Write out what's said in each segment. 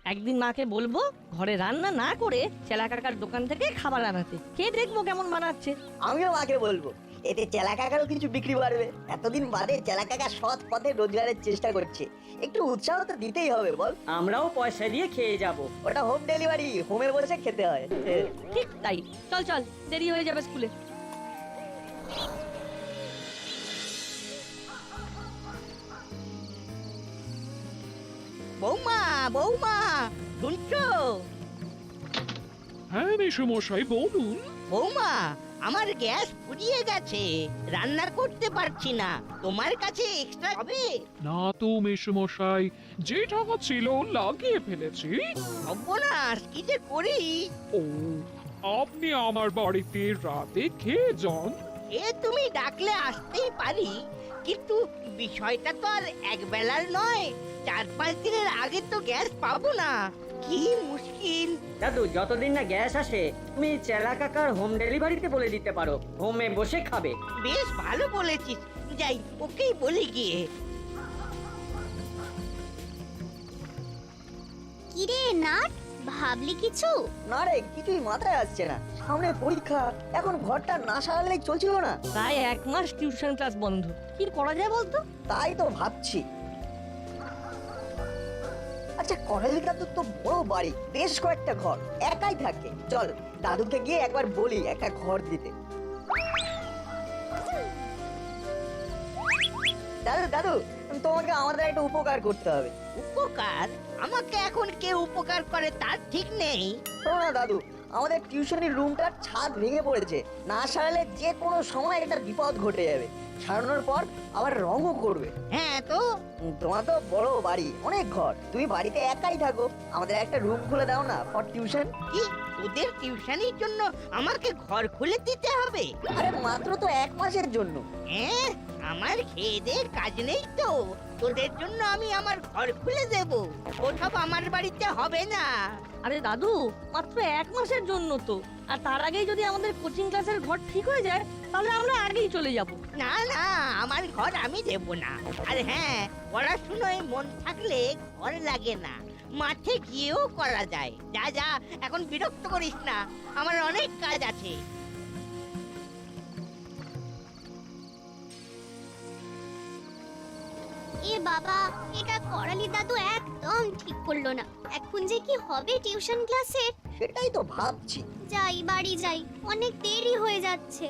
একদিন মাকে বলবো ঘরে রান্না না করে চেলা কাকার দোকান থেকে খাবার আনাতে, খেয়ে দেখবো কেমন বানাচ্ছে। আমিও মাকে বলবো, এতে চেলা কাকারও কিছু বিক্রি বাড়বে। এতদিন বাদে চেলা কাকা সৎ পথে রোজগারের চেষ্টা করছে, একটু উৎসাহ তো দিতেই হবে বল। আমরাও পয়সা দিয়ে খেয়ে যাব। ওটা হোম ডেলিভারি, হোমে বসে খেতে হয়। ঠিক তাই, চল চল, দেরি হয়ে যাবে স্কুলে। বৌমা বৌমা, শুনছো? হ্যাঁ মেসোমশাই বলুন। বৌমা, আমার গ্যাস ফুরিয়ে গেছে, রান্না করতে পারছি না, তোমার কাছে এক্সট্রা হবে? না তো মেসোমশাই, যে টাকা ছিল লাগিয়ে ফেলেছি। সর্বনাশ, কি যে করি! ও, আপনি আমার বাড়িতে রাতে খেয়ে যান। এ তুমি ডাকলে আসতেই পারি, কিন্তু বিষয়টা তো আর এক বেলার নয়, 4-5 দিনের আগে তো গ্যাস পাবো না, কি মুশকিল। দাদু, যতদিন না গ্যাস আসে তুমি চেলা কাকার হোম ডেলিভারিতে বলে দিতে পারো, হোমে বসে খাবে। বেশ ভালো বলেছিস, যাই ওকেই বলে গিয়ে। কিরে নাট, ভাবলি কিছু? না রে, কিছুই মাথায় আসছে না। সামনে পরীক্ষা, এখন ঘরটা না সারালেই চলছিল না। প্রায় 1 মাস টিউশন ক্লাস বন্ধ, কি করা যায় বলতো? তাই তো ভাবছি। আচ্ছা, করালি দাদুর তো বড় বাড়ি, বেশ কয়েকটা ঘর, একাই থাকে। চল দাদুকে গিয়ে একবার বলি একটা ঘর দিতে। দাদু দাদু, তোমাকে আমাদের একটা উপকার করতে হবে। উপকার? আমাকে এখন কে উপকার করে তার ঠিক নেই। শোনো না দাদু, আমাদের টিউশনের রুমটার ছাদ ভেঙে পড়েছে, না সারালে যে কোনো সময় একটা বিপদ ঘটে যাবে। সারানোর পর আবার রঙও করবে। হ্যাঁ তো, তোমার তো বড় বাড়ি, অনেক ঘর, তুমি বাড়িতে একাই থাকো, আমাদের একটা রুম খুলে দাও না ফর টিউশন। কি তোদের টিউশনির জন্য আমাকে ঘর খুলে দিতে হবে? আরে মাত্র তো 1 মাসের জন্য। হ্যাঁ, আমার খেয়ে দেয়ে কাজ নেই তো, তোদের জন্য আমি আমার ঘর খুলে দেব? ওসব আমার বাড়িতে হবে না। আরে দাদু, মাত্র 1 মাসের জন্য তো, আর তার আগেই যদি আমাদের কোচিং ক্লাসের ঘর ঠিক হয়ে যায় তাহলে আমরা আগেই চলে যাব। না না, আমার ঘর আমি দেব না। আর হ্যাঁ, পড়াশুনোয় মন থাকলে ঘর লাগে না, মাঠে গিয়েও করা যায়। যা যা, এখন বিরক্ত করিস না, আমার অনেক কাজ আছে। এ বাবা, এটা করালি দাদু একদম ঠিক করলো না। এখন যে কি হবে টিউশন ক্লাসের? সেটাই তো ভাবছি। যাই, বাড়ি যাই, অনেক দেরি হয়ে যাচ্ছে।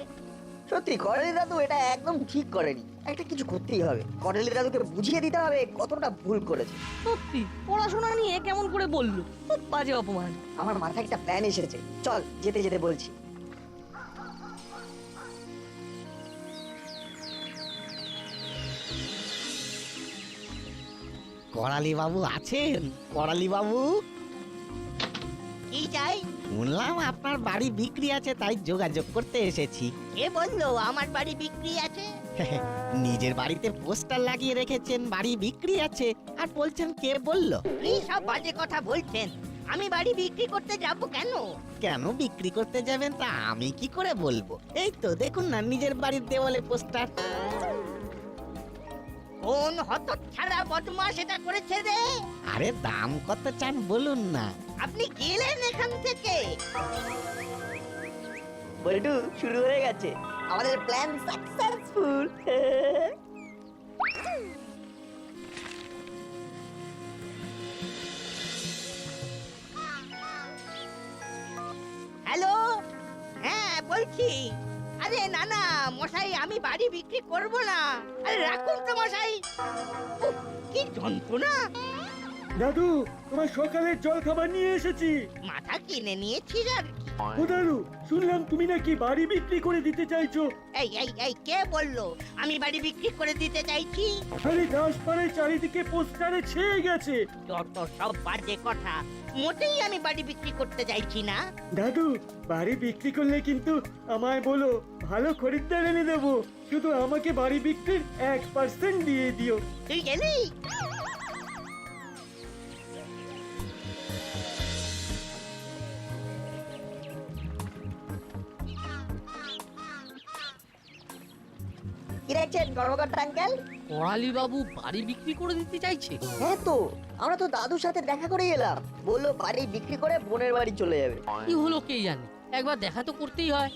সত্যি করালি দাদু এটা একদম ঠিক করেনি, একটা কিছু করতেই হবে। করালি দাদুকে বুঝিয়ে দিতে হবে কতটা ভুল করেছে। সত্যি পড়াশোনা নিয়ে কেমন করে বললো, খুব বাজে অপমান। আমার মাথায় একটা প্ল্যান এসেছে, চল যেতে যেতে বলছি। করালি বাবু আছেন? করালি বাবু, কি চাই? শুনলাম আপনার বাড়ি বিক্রি আছে, তাই যোগাযোগ করতে এসেছি। কে বললো আমার বাড়ি বিক্রি আছে? নিজের বাড়িতে পোস্টার লাগিয়ে রেখেছেন বাড়ি বিক্রি আছে, আর বলছেন কে বলল? কি সব বাজে কথা বলছেন? আমি বাড়ি বিক্রি করতে যাব কেন? কেন বিক্রি করতে যাবেন তা আমি কি করে বলবো? এই তো দেখুন না নিজের বাড়ির দেওয়ালে পোস্টার। কোন হতচ্ছাড়া বদমাশ এটা করেছে রে? আরে দাম কত চান বলুন না। আপনি গেলেন এখান থেকে? বল্টু, শুরু হয়ে গেছে আমাদের প্ল্যান সাকসেসফুল। হ্যালো, হ্যাঁ বলছি। আরে না না মশাই, আমি বাড়ি বিক্রি করব না। আরে রাখুন তো মশাই। উফ, কি যন্ত্রণা! দাদু, তোমার সকালের জল খাবার নিয়ে এসেছি। মাথা কিনে নিয়েছিস আর কি? ও দাদু, শুনলাম তুমি নাকি বাড়ি বিক্রি করে দিতে চাইছো। এই এই এই, কে বললো আমি বাড়ি বিক্রি করে দিতে চাইছি? আরে দাসপাড়ায় চারিদিকে পোস্টারে ছেয়ে গেছে। যত সব বাজে কথা, মোটেই আমি বাড়ি বিক্রি করতে চাইছি না। দাদু, বাড়ি বিক্রি করলে কিন্তু আমায় বলো, ভালো খরিদ্দার এনে দেবো। শুধু আমাকে বাড়ি বিক্রির 1% দিয়ে দিও। তুই গেলি? কি দেখছেন কর্মকর্তা আঙ্কেল? করালি বাবু বাড়ি বিক্রি করে দিতে চাইছে? হ্যাঁ তো, আমরা তো দাদুর সাথে দেখা করে এলাম, বললো বাড়ি বিক্রি করে বোনের বাড়ি চলে যাবে। কি হলো কে জানে, একবার দেখা তো করতেই হয়।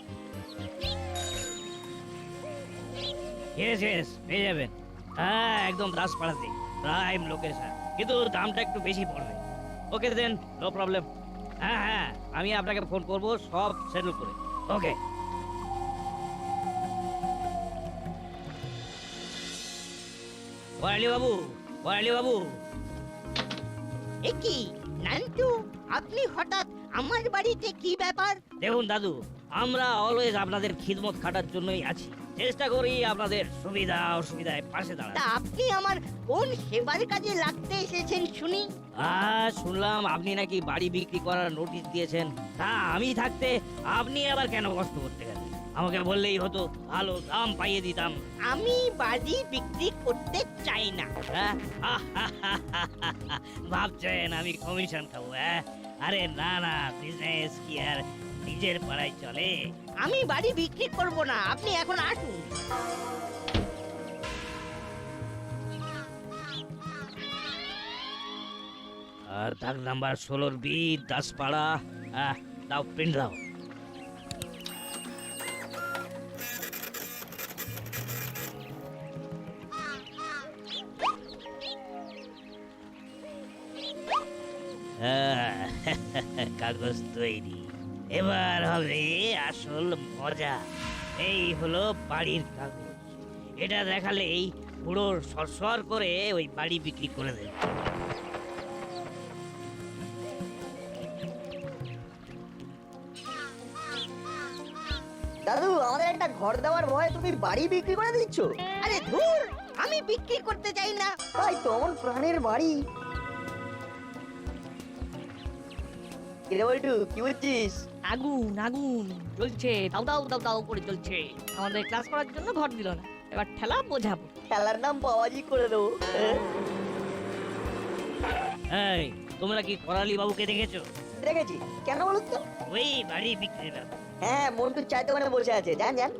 ইয়েস পেয়ে যাবেন। হ্যাঁ একদম দাসপাড়াতে, প্রাইম লোকেশন, কিন্তু দামটা একটু বেশি পড়বে। ওকে দেন, নো প্রবলেম। হ্যাঁ হ্যাঁ আমি আপনাকে ফোন করব সব সেটেল করে। ওকে। বয়ালি বাবু। এ কি নান্টু, আপনি হঠাৎ আমার বাড়িতে, কি ব্যাপার? দেখুন দাদু, আমরা অলওয়েজ আপনাদের খিদমত খাটার জন্যই আছি, চেষ্টা করি আপনাদের সুবিধা অসুবিধায় পাশে দাঁড়াতে। আপনি আমার কোন সেবার কাজে লাগতে এসেছেন শুনি? শুনলাম আপনি নাকি বাড়ি বিক্রি করার নোটিশ দিয়েছেন। তা আমি থাকতে আপনি আবার কেন কষ্ট করতে গেলেন? আমাকে বললেই হতো, ভালো দাম পাইয়ে দিতাম। আমি বাড়ি বিক্রি করতে চাই না। ভাবছেন আমি কমিশন খাবো? আরে না না, বিজনেস কি আর নিজের পাড়ায় চলে? আমি বাড়ি বিক্রি করব না, আপনি এখন আসুন। আর দাগ নাম্বার 16 বি, দাসপাড়া। দাও, প্রিন্ট দাও। কাগজ তৈরি, এবার হবে আসল মজা। এই হলো বাড়ির কাগজ, এটা দেখালেই পুরো সরসর করে ওই বাড়ি বিক্রি করে দেবে। দাদু, আমাদের একটা ঘর দেওয়ার ভয়ে তুমি বাড়ি বিক্রি করে দিচ্ছ? আরে ধুর, আমি বিক্রি করতে চাই না। তাই তো, আমার প্রাণের বাড়ি। কিরে বল্টু, কি বলছিস? আগুন জ্বলছে, দাও করে জ্বলছে। আমাদের ক্লাস করার জন্য ঘর দিল না, এবার ঠেলা বোঝাবো। খেলার নাম বাবাজি করে দেবো। এই, তোমরা কি করালি বাবুকে দেখেছো? দেখেছি, কেন বলুন তো? ওই বাড়ি বিক্রি না। হ্যাঁ, মন্টু চায়ের দোকানে বসে আছে, যান।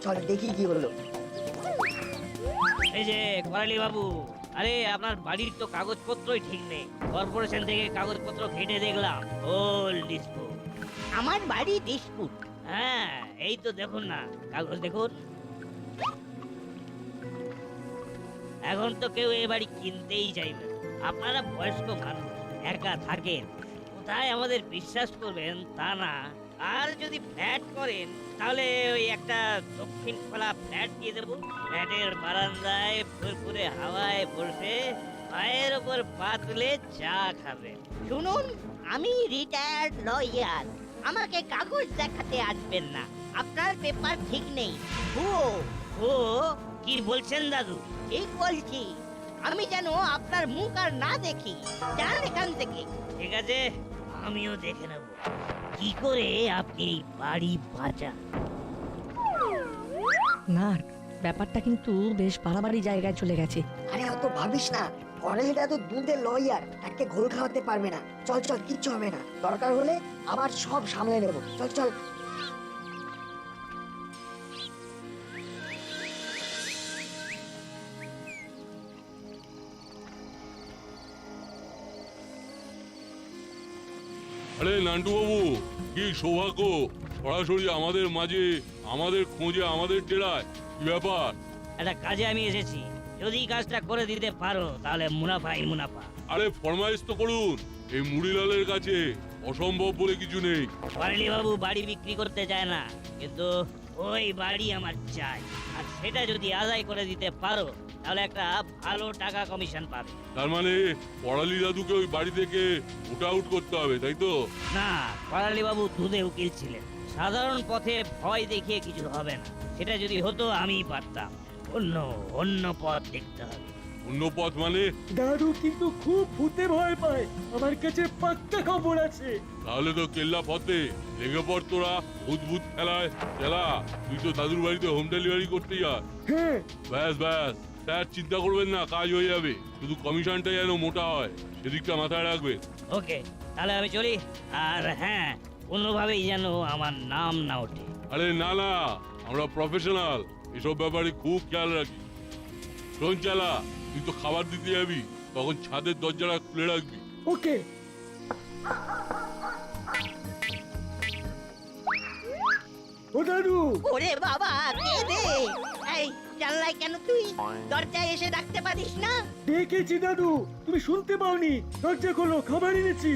চল দেখি কি হলো। এই যে করালি বাবু, আরে আপনার বাড়ির তো কাগজপত্রই ঠিক নেই। কর্পোরেশন থেকে কাগজপত্র ঘেটে দেখলাম, ওল্ড ডিসপুট। আমার বাড়ি ডিসপুট? হ্যাঁ, এই তো দেখুন না, কাগজ দেখুন। এখন তো কেউ এই বাড়ি কিনতেই চাইবে। আপনারা বয়স্ক মানুষ, একা থাকেন, কোথায় আমাদের বিশ্বাস করবেন তা না। আর যদি ফ্ল্যাট করেন তাহলে ওই একটা দক্ষিণ খোলা ফ্ল্যাট দিয়ে দেবো। ফ্ল্যাটের বারান্দায় ফুরফুরে হাওয়ায় বসে পায়ের ওপর পা তুলে চা খাবে। শুনুন, আমি রিটায়ার্ড লয়ার, আমাকে কাগজ দেখাতে আসবেন না। আপনার পেপার ঠিক নেই। ও কি বলছেন দাদু? ঠিক বলছি, আমি যেন আপনার মুখ আর না দেখি। যান এখান থেকে। ঠিক আছে, আমিও দেখে নেব কি করে আপনি বাড়ি বাঁচান। না, ব্যাপারটা কিন্তু বেশ বাড়াবাড়ি জায়গায় চলে গেছে। আরে অত ভাবিস না, কলেজটা তো দুধের লয়ার, তাকে ঘোল খাওয়াতে পারবে না। চল কিচ্ছু হবে না, দরকার হলে আবার সব সামলে নেবো। চল। আরে নান্টু বাবু, কি সৌভাগ্য, সরাসরি আমাদের মাঝে, আমাদের খোঁজে, আমাদের ডেরায়। কি ব্যাপার? একটা কাজে আমি এসেছি, যদি কাজটা করে দিতে পারো তাহলে মুনাফাই মুনাফা। আরে ফরমাইশ তো করুন, এই মুড়িলালের কাছে অসম্ভব বলে কিছু নেই। পারলি বাবু বাড়ি বিক্রি করতে চায় না, কিন্তু ওই বাড়ি আমার চাই। আর সেটা যদি আদায় করে দিতে পারো তাহলে একটা ভালো টাকা কমিশন পাবে। তার মানে পড়ালি দাদুকে ওই বাড়ি থেকে উট আউট করতে হবে, তাই তো? না, পারালি বাবু দুধে উকিল ছিলেন, সাধারণ পথে ভয় দেখিয়ে কিছু হবে না। সেটা যদি হতো আমিই পারতাম। অন্য পথ দেখতে হবে। অন্য পথ মানে? দাদু কিন্তু খুব ভূতে ভয় পায়, আমার কাছে পাক্কা খবর আছে। তাহলে তো কেল্লা পথে লেগে পড় তোরা, ভূত খেলায়। খেলা, তুই তো দাদুর বাড়িতে হোম ডেলিভারি করতে যা। হ্যাঁ, ব্যাস স্যার, চিন্তা করবেন না, কাজ হয়ে যাবে। শুধু কমিশনটা যেন মোটা হয়, সেদিকটা মাথায় রাখবেন। ওকে, তাহলে আমি চলি। আর হ্যাঁ, কোনোভাবেই যেন আমার নাম না ওঠে। আরে না, আমরা প্রফেশনাল, এসব ব্যাপারে খুব খেয়াল রাখি। শোন চালা, তুই তো খাবার দিতে যাবি, তখন ছাদের দরজাটা খুলে রাখবি। ওকে। ও দাদু, ওরে বাবা, কে রে? এই জানলায় কেন তুই? দরজায় এসে ডাকতে পারিস না? ডেকেছি দাদু, তুমি শুনতে পাওনি? দরজা খোলো, খাবার এনেছি।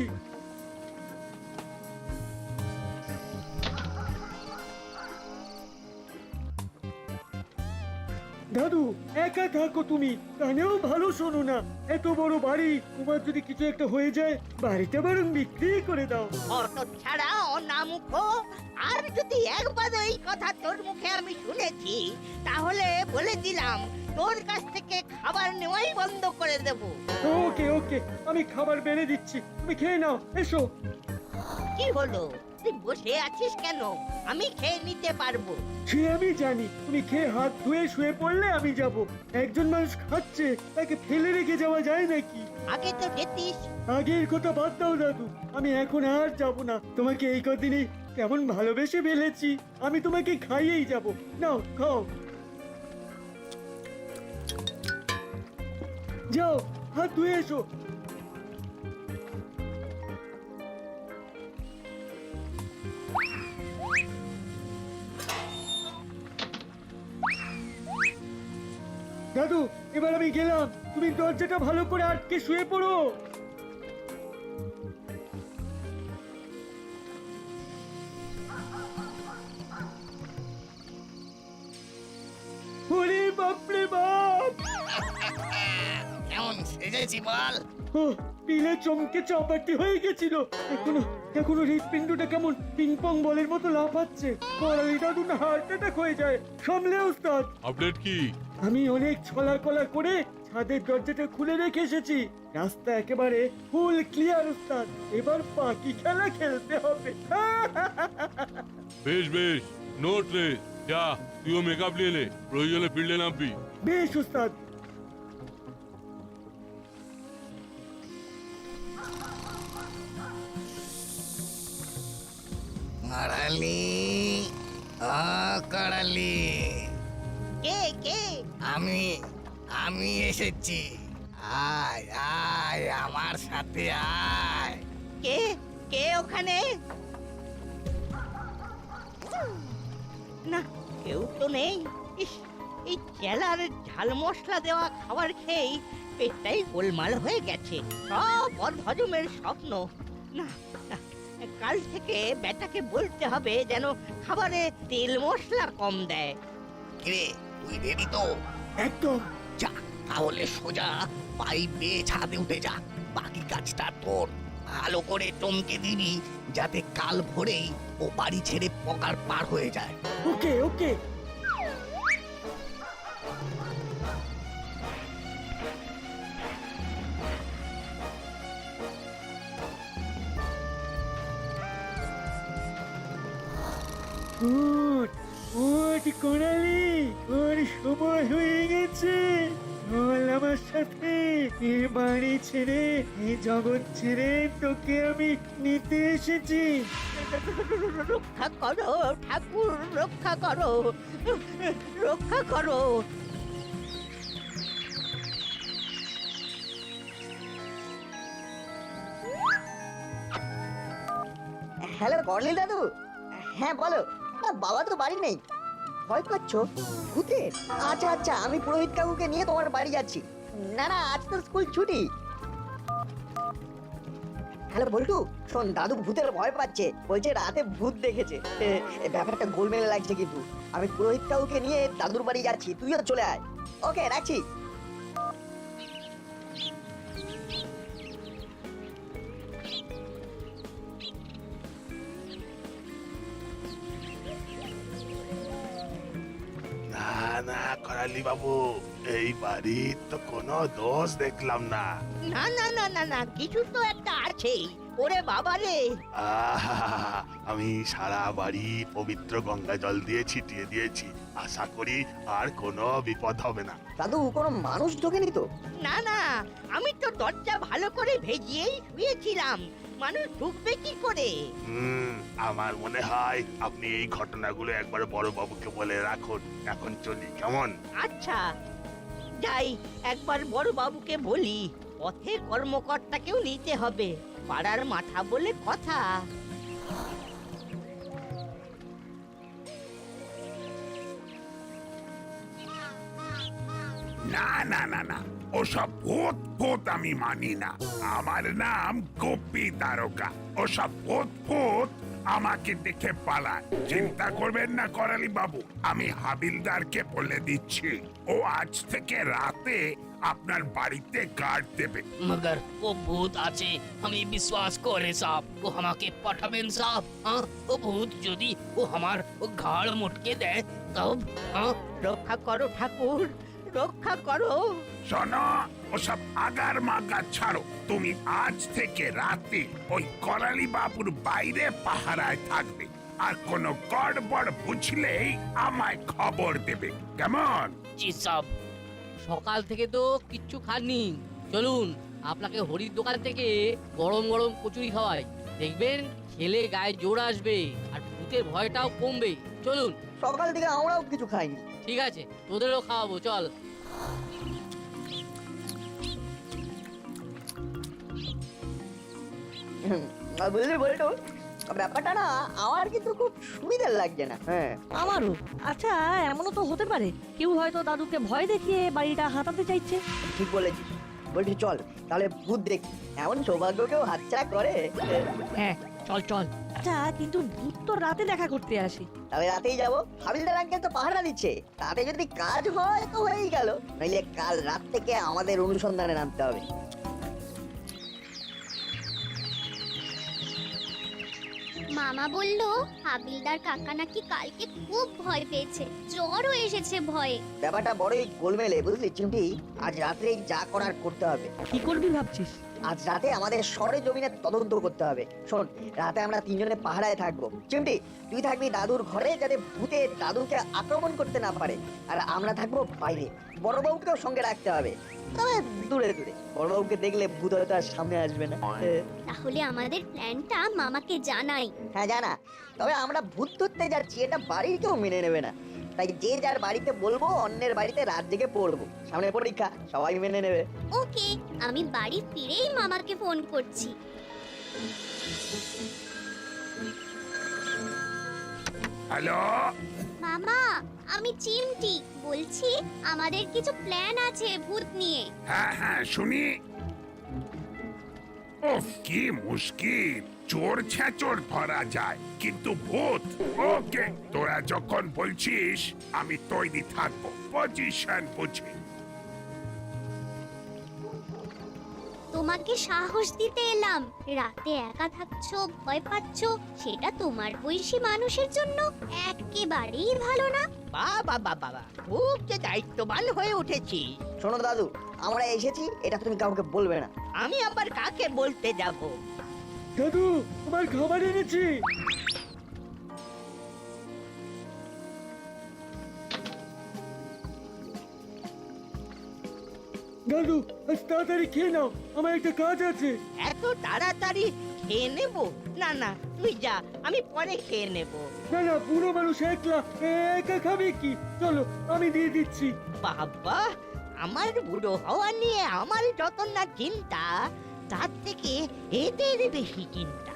দাদু, একা থাকো তুমি, কানেও ভালো শোনো না। এত বড় বাড়ি, তোমার যদি কিছু একটা হয়ে যায়, বাড়িটা বরং বিক্রি করে দাও। অত ছাড়া অনামুখ, আর যদি একবার এই কথা তোর মুখে আমি শুনেছি, তাহলে বলে দিলাম তোর কাছ থেকে খাবার নেওয়াই বন্ধ করে দেব। ওকে ওকে, আমি খাবার বেড়ে দিচ্ছি, তুমি খেয়ে নাও, এসো। কি হলো, তুই বসে আছিস কেন? আমি খেয়ে নিতে পারবো। সে আমি জানি, তুমি খেয়ে হাত ধুয়ে শুয়ে পড়লে আমি যাব। একজন মানুষ খাচ্ছে, তাকে ফেলে রেখে যাওয়া যায় নাকি? আগে তো যেতিস। আগের কথা বাদ দাও দাদু, আমি এখন আর যাব না। তোমাকে এই কদিনে কেমন ভালোবেসে ফেলেছি, আমি তোমাকে খাইয়েই যাব। নাও খাও, যাও হাত ধুয়ে এসো। দাদু, এবার আমি গেলাম, তুমি দরজাটা ভালো করে আটকে শুয়ে পড়ো। ওরে বাপরে বাপ! কেমন সেজেছি বল? ও, পিলে চমকে চাপাটি হয়ে গেছিল। এখনো হৃৎপিণ্ডটা কেমন পিং পং বলের মতো লাফাচ্ছে। করালি দাদু না হার্ট অ্যাটাক হয়ে যায়। সামলে ওস্তাদ। আপডেট কি? আমি অনেক ছলাকলা করে ছাদের দরজাটা খুলে রেখে এসেছি। রাস্তা একেবারে ফুল ক্লিয়ার ওস্তাদ। এবার বাকি খেলা খেলতে হবে। বেশ বেশ, নো ট্রেস। যা, তুইও মেকআপ নিয়ে নে, প্রয়োজনে ফিল্ডে নামবি। বেশ ওস্তাদ। করালি, ও করালি, কে কে? আমি আমি এসেছি। আয় আয় আমার সাথে আয়। কে কে ওখানে? না, কেউ তো নেই। ইস, এই চেলার ঝাল মশলা দেওয়া খাবার খেয়েই পেটটাই গোলমাল হয়ে গেছে। সব বদহজমের স্বপ্ন। না না, কাল থেকে বেটাকে বলতে হবে যেন খাবারে তেল মশলা কম দেয়। কিরে, তুই রেডি তো? একদম। যা, তাহলে সোজা পাইপ বেয়ে ছাদে উঠে যা। বাকি কাজটা তোর। ভালো করে টমকে দিবি, যাতে কাল ভোরেই ও বাড়ি ছেড়ে পকার পার হয়ে যায়। ওকে ওকে। উঠ উঠ করালি, ওর সময় হয়ে গেছে। চল আমার সাথে। এ বাড়ি ছেড়ে, এ জগৎ ছেড়ে তোকে আমি নিতে এসেছি। রক্ষা করো ঠাকুর, রক্ষা করো, রক্ষা করো। হ্যালো কর্নেল দাদু, হ্যাঁ বলো। বাবা তো বাড়ি নেই। ভয় পাচ্ছ ভূতের? আচ্ছা আচ্ছা, আমি পুরোহিত কাকুকে নিয়ে তোমার বাড়ি যাচ্ছি। না না, আজ তো স্কুল ছুটি। হ্যালো বল্টু, শোন, দাদু ভূতের ভয় পাচ্ছে, বলছে রাতে ভূত দেখেছে। ব্যাপারটা গোলমেলে লাগছে কিন্তু। আমি পুরোহিত কাকুকে নিয়ে দাদুর বাড়ি যাচ্ছি, তুইও চলে আয়। ওকে, রাখছি। না না করালি বাবু, এই বাড়ির তো কোনো দোষ দেখলাম না। না না না না না, কিছু তো একটা আছেই। ওরে বাবা রে! আহা, আমি সারা বাড়ি পবিত্র গঙ্গা জল দিয়ে ছিটিয়ে দিয়েছি। আশা করি আর কোনো বিপদ হবে না। দাদু, কোনো মানুষ ঢোকেনি তো? না না, আমি তো দরজা ভালো করে ভেজিয়েই শুয়েছিলাম। মানুষ ঢুকবে কি করে? আমার মনে হয় আপনি এই ঘটনাগুলো একবার বড় বাবুকে বলে রাখুন। এখন চলি, কেমন? আচ্ছা। যাই একবার বড় বাবুকে বলি, পথে কর্মকর্তাকেও নিতে হবে, পাড়ার মাথা বলে কথা। না না না না, ওসব ভূত ভূত আমি মানি না। আমার নাম গোপী তারকা। ওসব ভূত ভূত আমাকে দেখে পালায়। চিন্তা করবেন না করালি বাবু, আমি হাবিলদারকে বলে দিচ্ছি, ও আজ থেকে রাতে আপনার বাড়িতে গার্ড দেবে। मगर वो भूत আছে আমি বিশ্বাস করে সাহেব, ও আমাকে পাঠাবেন সাহেব। ও ভূত যদি ও আমার ও ঘাড় মুটকে দেয় তব রক্ষা করো ঠাকুর, রক্ষা করো। শোনো, ওসব আগার মাগা ছাড়ো। তুমি আজ থেকে রাতে ওই করালি বাবুর বাইরে পাহারায় থাকবে, আর কোনো গড়বড় বুঝলেই আমায় খবর দেবে, কেমন? জি সাহেব। সকাল থেকে তো কিচ্ছু খাননি, চলুন আপনাকে হরির দোকান থেকে গরম গরম কচুরি খাওয়াই, দেখবেন খেলে গায়ে জোর আসবে আর ভূতের ভয়টাও কমবে। চলুন। সকাল থেকে আমরাও কিছু খাইনি। ঠিক আছে, তোদেরও খাওয়াবো, চল। বুঝলি বলতো, ব্যাপারটা না আমার কিন্তু খুব সুবিধার লাগছে না। হ্যাঁ, আমারও। আচ্ছা, এমনও তো হতে পারে কেউ হয়তো দাদুকে ভয় দেখিয়ে বাড়িটা হাতাতে চাইছে। ঠিক বলেছিস। বলছি চল তাহলে ভূত দেখি, এমন সৌভাগ্য কেউ হাতছাড়া করে? হ্যাঁ, চল চল। আচ্ছা, কিন্তু ভূত তো রাতে দেখা করতে আসে। তাহলে রাতেই যাবো, হাবিলদার আঙ্কেল তো পাহারা দিচ্ছে, তাতে যদি কাজ হয় তো হয়েই গেল, নইলে কাল রাত থেকে আমাদের অনুসন্ধানে নামতে হবে। মামা বলল হাবিলদার কাকা নাকি কালকে খুব ভয় পেয়েছে, জ্বরও এসেছে ভয়ে। ব্যাপারটা বড়ই গোলমেলে, বুঝলি চিমটি। আজ রাত্রেই যা করার করতে হবে। কি করবি ভাবছিস? আজ রাতে আমাদের সরে জমিনের তদন্ত করতে হবে। শোন, রাতে আমরা তিনজনে পাহারায় থাকবো। চিমটি, তুই থাকবি দাদুর ঘরে, যাতে ভূতে দাদুকে আক্রমণ করতে না পারে, আর আমরা থাকবো বাইরে। বড়বাবুকেও সঙ্গে রাখতে হবে, তবে দূরে দূরে। বড়বাবুকে দেখলে ভূত হয়তো আর সামনে আসবে না। তাহলে আমাদের প্ল্যানটা মামাকে জানাই। হ্যাঁ জানা, তবে আমরা ভূত ধরতে যাচ্ছি এটা বাড়ির কেউ মেনে নেবে না, তাই যে যার বাড়িতে বলবো অন্যের বাড়িতে রাত জেগে পড়বো। সামনে পরীক্ষা, সবাই মেনে নেবে। ওকে, আমি বাড়ি ফিরেই মামাকে ফোন করছি। হ্যালো মামা, আমি চিমটি বলছি, আমাদের কিছু প্ল্যান আছে ভূত নিয়ে। হ্যাঁ হ্যাঁ শুনি। ওফ, কি মুশকিল। চোর ছেঁচোর ধরা যায়, কিন্তু ভূত? ওকে, তোরা যখন বলছিস আমি তৈরি থাকবো, পজিশন বুঝে। তোমাকে সাহস দিতে এলাম। রাতে একা থাকছো, ভয় পাচ্ছো, সেটা তোমার বয়সী মানুষের জন্য একেবারেই ভালো না। বাবা বাবা বাবা, খুব যে দায়িত্ববান হয়ে উঠেছি। শোনো দাদু, আমরা এসেছি, এটা তুমি কাউকে বলবে না। আমি আবার কাকে বলতে যাব? দাদু, তোমার খাবার এনেছি। দাদু, আজ তাড়াতাড়ি খেয়ে নাও, আমার একটা কাজ আছে। এত তাড়াতাড়ি খেয়ে নেব? না না, তুই যা, আমি পরে খেয়ে নেব। না না, বুড়ো মানুষ একলা একা খাবে কি? চলো, আমি দিয়ে দিচ্ছি। বাবা, আমার বুড়ো হওয়া নিয়ে আমার যত না চিন্তা, তার থেকে এদের বেশি চিন্তা।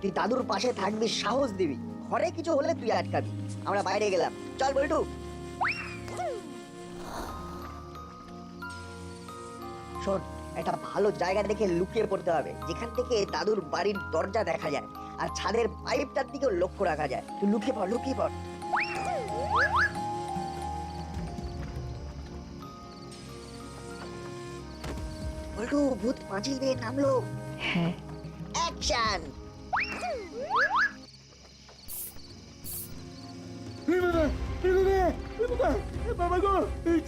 তুই দাদুর পাশে থাকবি, সাহস দিবি, ঘরে কিছু হলে তুই আটকাবি। আমরা বাইরে গেলাম, চল বল্টু। শোন, একটা ভালো জায়গা দেখে লুকিয়ে পড়তে হবে, যেখান থেকে দাদুর বাড়ির দরজা দেখা যায় আর ছাদের পাইপটার দিকেও লক্ষ্য রাখা যায়। তুই লুকিয়ে পড়, লুকিয়ে পড়। বল্টু, ভূত পাঁচিল দিয়ে নামলো। হ্যাঁ, অ্যাকশন। বাবা গো,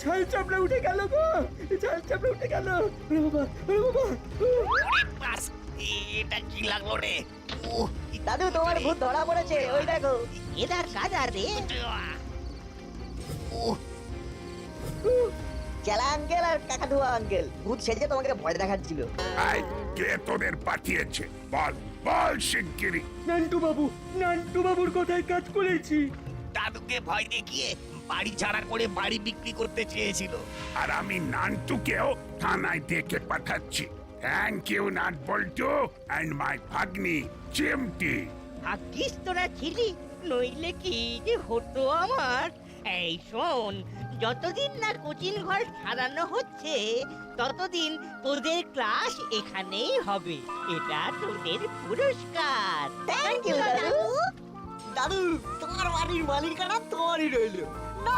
ছাল চাপড়া উঠে গেল গো, ছাল চাপড়া উঠে গেল। বাবা, বাবা, বাস, এটা কি লাগলো রে? দাদু, তোমার ভূত ধরা পড়েছে, ওই দেখো। এরা কারা রে? চেলা আঙ্কেল আর কাকাতুয়া আঙ্কেল ভূত সেজে তোমাকে ভয় দেখাচ্ছিল। আই, কে তোদের পাঠিয়েছে? বল বল শিগগিরি। নান্টু বাবুর কথায় কাজ করেছি। দাদুকে ভয় দেখিয়ে বাড়ি ছাড়া করে বাড়ি বিক্রি করতে চেয়েছিল। আর আমি নান্টুকেও থানায় ডেকে পাঠাচ্ছি। Thank you Nut Bolt and my ভাগ্নি চিমটি। ভাগ্যিস তোরা ছিলি, নইলে কি যে হতো আমার। এই শোন, যতদিন না কোচিং ঘর সারানো হচ্ছে ততদিন তোদের ক্লাস এখানেই হবে। এটা তোদের পুরস্কার। থ্যাংক ইউ দাদু। দাদু, তোমার বাড়ির মালিকানা তোমারই রইল। না